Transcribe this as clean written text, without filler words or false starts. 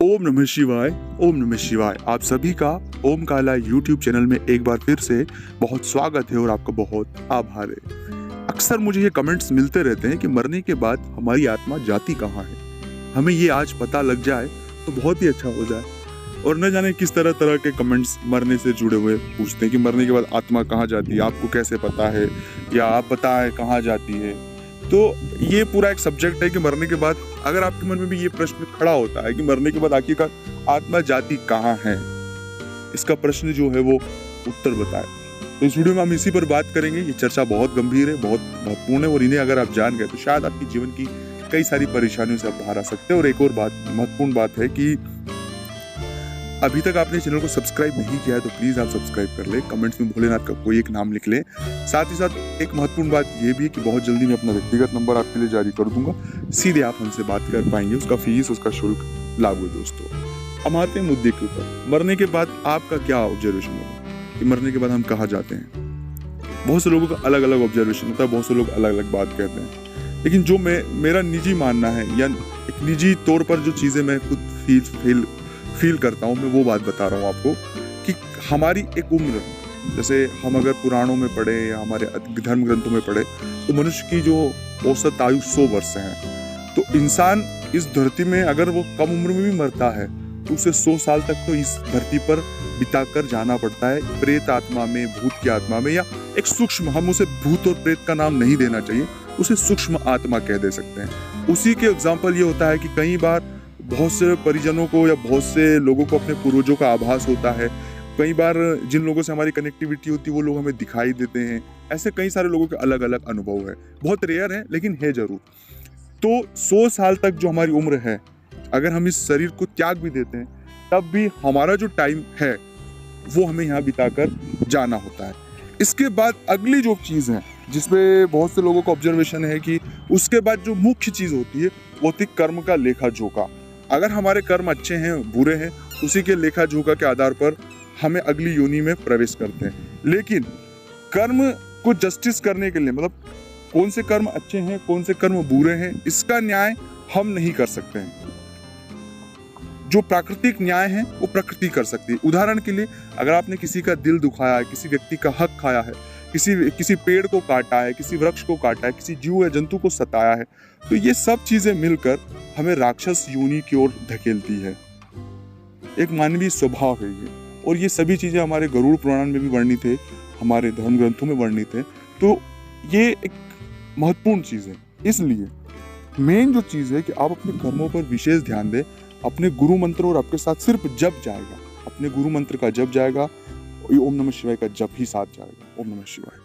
ओम नमः शिवाय। ओम नमः शिवाय। आप सभी का ओम काला यूट्यूब चैनल में एक बार फिर से बहुत स्वागत है और आपका बहुत आभार है। अक्सर मुझे ये कमेंट्स मिलते रहते हैं कि मरने के बाद हमारी आत्मा जाती कहाँ है। हमें ये आज पता लग जाए तो बहुत ही अच्छा हो जाए। और न जाने किस तरह तरह के कमेंट्स मरने से जुड़े हुए पूछते हैं कि मरने के बाद आत्मा कहाँ जाती है, आपको कैसे पता है, या आप बताएं कहाँ जाती है। तो ये पूरा एक सब्जेक्ट है कि मरने के बाद अगर आपके मन में भी ये प्रश्न खड़ा होता है कि मरने के बाद आखिरकार आत्मा जाती कहाँ है, इसका प्रश्न जो है वो उत्तर बताए। तो इस वीडियो में हम इसी पर बात करेंगे। ये चर्चा बहुत गंभीर है, बहुत महत्वपूर्ण है और इन्हें अगर आप जान गए तो शायद आपके जीवन की कई सारी परेशानियों से आप बाहर आ सकते हैं। और एक और बात, महत्वपूर्ण बात है कि अभी तक आपने चैनल को सब्सक्राइब नहीं किया है तो प्लीज आप सब्सक्राइब कर ले। कमेंट्स में भोलेनाथ का कोई एक नाम लिख ले। साथ ही साथ एक महत्वपूर्ण बात ये भी है कि बहुत जल्दी मैं अपना व्यक्तिगत नंबर आपके लिए जारी कर दूंगा, सीधे आप हमसे बात कर पाएंगे। उसका फीस, उसका शुल्क लागू है। दोस्तों, हम आते हैं मुद्दे के ऊपर। मरने के बाद आपका क्या ऑब्जर्वेशन होगा कि मरने के बाद हम कहाँ जाते हैं। बहुत से लोगों का अलग अलग ऑब्जर्वेशन होता है, बहुत से लोग अलग अलग बात कहते हैं। लेकिन जो मेरा निजी मानना है या एक निजी तौर पर जो चीजें मैं खुद फील करता हूँ, मैं वो बात बता रहा हूँ आपको कि हमारी एक उम्र, जैसे हम अगर पुराणों में पढ़े या हमारे धर्म ग्रंथों में पढ़े तो मनुष्य की जो औसत आयु 100 वर्ष है। तो इंसान इस धरती में अगर वो कम उम्र में भी मरता है तो उसे 100 साल तक तो इस धरती पर बिताकर जाना पड़ता है, प्रेत आत्मा में, भूत की आत्मा में, या एक सूक्ष्म, हम उसे भूत और प्रेत का नाम नहीं देना चाहिए, उसे सूक्ष्म आत्मा कह दे सकते हैं। उसी के एग्जाम्पल ये होता है कि कई बार बहुत से परिजनों को या बहुत से लोगों को अपने पूर्वजों का आभास होता है। कई बार जिन लोगों से हमारी कनेक्टिविटी होती है वो लोग हमें दिखाई देते हैं। ऐसे कई सारे लोगों के अलग अलग अनुभव है, बहुत रेयर है लेकिन है जरूर। तो 100 साल तक जो हमारी उम्र है, अगर हम इस शरीर को त्याग भी देते हैं तब भी हमारा जो टाइम है वो हमें यहाँ बिताकर जाना होता है। इसके बाद अगली जो चीज़ है जिसमें बहुत से लोगों का ऑब्जर्वेशन है कि उसके बाद जो मुख्य चीज़ होती है वो होती कर्म का लेखा जोखा। अगर हमारे कर्म अच्छे हैं, बुरे हैं, उसी के लेखा जोखा के आधार पर हमें अगली योनि में प्रवेश करते हैं। लेकिन कर्म को जस्टिस करने के लिए, मतलब कौन से कर्म अच्छे हैं, कौन से कर्म बुरे हैं, इसका न्याय हम नहीं कर सकते हैं। जो प्राकृतिक न्याय है वो प्रकृति कर सकती है। उदाहरण के लिए, अगर आपने किसी का दिल दुखाया है, किसी व्यक्ति का हक खाया है, किसी पेड़ को काटा है, किसी वृक्ष को काटा है, किसी जीव या जंतु को सताया है, तो ये सब चीजें मिलकर हमें राक्षस योनि की ओर धकेलती है। एक मानवीय स्वभाव है ये। और ये सभी चीजें हमारे गरुड़ पुराण में भी वर्णित है, हमारे धर्म ग्रंथों में वर्णित है। तो ये एक महत्वपूर्ण चीज है। इसलिए मेन जो चीज है कि आप अपने कर्मों पर विशेष ध्यान दें। अपने गुरु मंत्र और आपके साथ सिर्फ जप जाएगा, अपने गुरु मंत्र का जप जाएगा, ओम नमः शिवाय का जप ही साथ जाएगा। ओम नमः शिवाय।